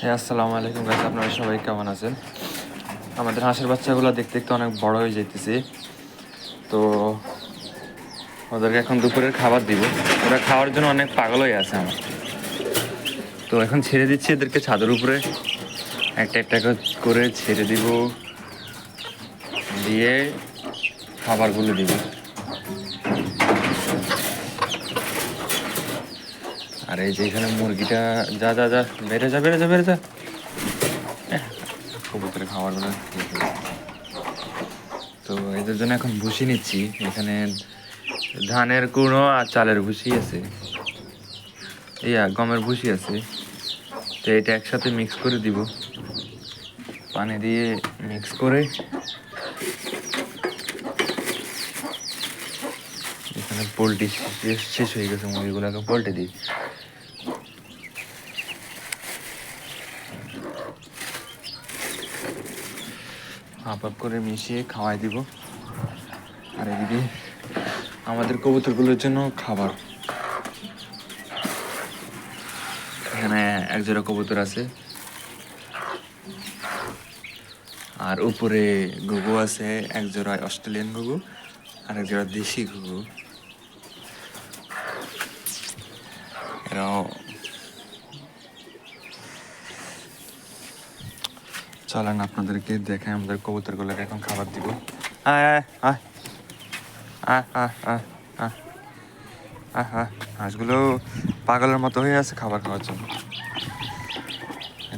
হ্যাঁ, আসসালামু আলাইকুম গাইস, আপনারা সবাই কেমন আছেন? আমাদের হাঁসের বাচ্চাগুলো দেখতে দেখতে অনেক বড় হয়ে যাইতেছে। তো ওদেরকে এখন দুপুরের খাবার দিব। ওরা খাওয়ার জন্য অনেক পাগল হয়ে আছে আমার। তো এখন ছেড়ে দিচ্ছি এদেরকে ছাদের উপরে, একটা একটা করে ছেড়ে দিব, দিয়ে খাবারগুলো দিব। আর এই যে এখানে মুরগিটা, যা যা যা বেড়ে যা বেড়ে যা বেড়ে যা, কবুতরের খাবারগুলো। তো এদের জন্য এখন ভুসি নিচ্ছি। এখানে ধানের কুড়ো আর চালের ভুসি আছে, গমের ভুসি আছে। তো এটা একসাথে মিক্স করে দিব, পানি দিয়ে মিক্স করে। এখানে পোলট্রি শেষ হয়ে গেছে, মুরগিগুলোকে পোলট্রি দিই। হাফ হাফ করে মিশিয়ে খাওয়াই দিব। আর এদিকে আমাদের কবুতরগুলোর জন্য খাবার। এখানে এক জোড়া কবুতর আছে, আর উপরে ঘুঘু আছে, এক জোড়া অস্ট্রেলিয়ান ঘুঘু আর এক জোড়া দেশি ঘুঘু। এরাও চলেন আপনাদেরকে দেখে আমাদের কবুতরগুলোকে এখন খাবার দিব। আয় আয় আয় আয় আয় আয় আয় আয়। হাঁসগুলো পাগলের মতো হয়ে আছে খাবার খাওয়ার জন্য।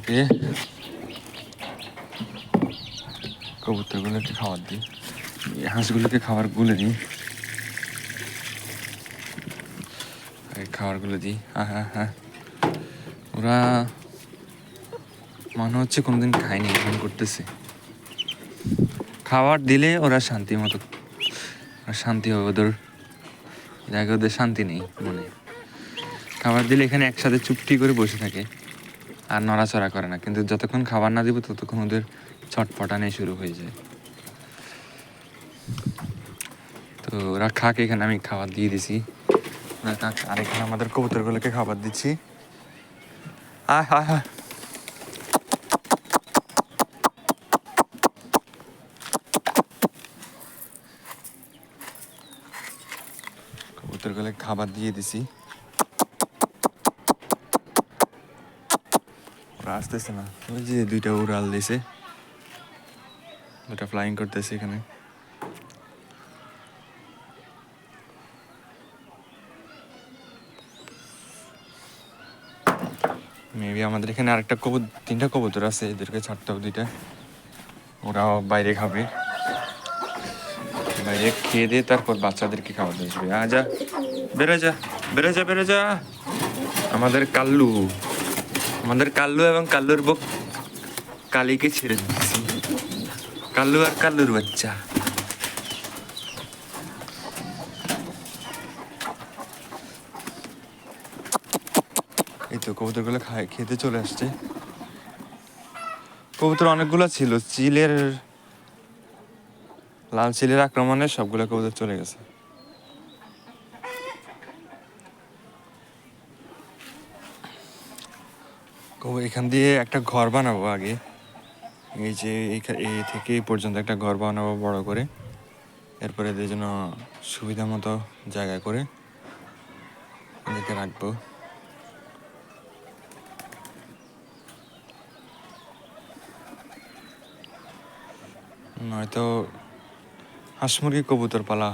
দিয়ে কবুতরগুলোকে খাবার দিই, হাঁসগুলোকে খাবার গুলে দিই, খাবারগুলো দিই। হ্যাঁ হ্যাঁ, ওরা মনে হচ্ছে কোনোদিন খায়নি, এমন করতেছে। খাবার দিলে ওরা শান্তি মতো শান্তি হবে, ওদের জায়গায় ওদের শান্তি নেই মনে। খাবার দিলে এখানে একসাথে চুপটি করে বসে থাকে আর নড়াচড়া করে না, কিন্তু যতক্ষণ খাবার না দিব ততক্ষণ ওদের ছটফটানি শুরু হয়ে যায়। তো ওরা খাক, এখানে আমি খাবার দিয়ে দিছি। আর এখানে আমাদের কবুতরগুলোকে খাবার দিচ্ছি। আয় হায় হায়, কবুতরগুলোকে খাবার দিয়ে দিছি। ওরা আসতেছে না, ওই যে দুইটা উড়াল দিছে, দুটা ফ্লাইং করতেছে এখানে। মেবি আমাদের এখানে আরেকটা তিনটা কবুতর আছে, এদেরকে ছাড়তে হবে দুইটা। ওরাও বাইরে খাবে, বাইরে খেয়ে দিয়ে তারপর বাচ্চাদেরকে খাওয়া আসবে। যা বেড়ে যা বেড়ে যা বেড়ে যা। আমাদের কাল্লু, আমাদের কাল্লু এবং কাল্লুর বউ কালীকে ছেড়ে দিচ্ছি। কাল্লু আর কাল্লুর বাচ্চা। এই তো কবুতরগুলো খেতে চলে আসছে। কবুতর অনেকগুলো ছিল, লাল চিলের আক্রমণে সবগুলো কবুতর চলে গেছে। এখান দিয়ে একটা ঘর বানাবো আগে, এই যে এই থেকে এই পর্যন্ত একটা ঘর বানাবো বড় করে। এরপরে এদের জন্য সুবিধা মতো জায়গা করে এদেরকে রাখবো। নয়তো হাঁস মুরগি কবুতর পালা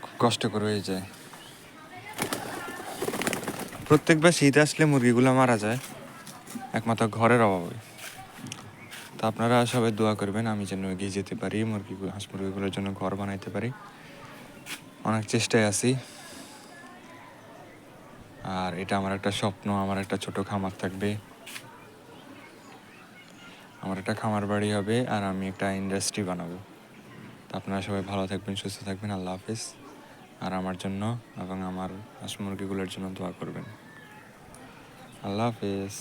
খুব কষ্টকর হয়ে যায়। প্রত্যেকবার শীত আসলে মুরগিগুলো মারা যায়, একমাত্র ঘরের অভাবে। তো আপনারা সবাই দোয়া করবেন আমি যেন এগিয়ে যেতে পারি, হাঁস মুরগিগুলোর জন্য ঘর বানাইতে পারি। অনেক চেষ্টায় আছি। আর এটা আমার একটা স্বপ্ন, আমার একটা ছোট খামার থাকবে, আমার একটা খামার বাড়ি হবে, আর আমি একটা ইন্ডাস্ট্রি বানাবো। তো আপনারা সবাই ভালো থাকবেন, সুস্থ থাকবেন। আল্লাহ হাফেজ। আর আমার জন্য এবং আমার হাঁস মুরগিগুলোর জন্য দোয়া করবেন। আল্লাহ হাফেজ।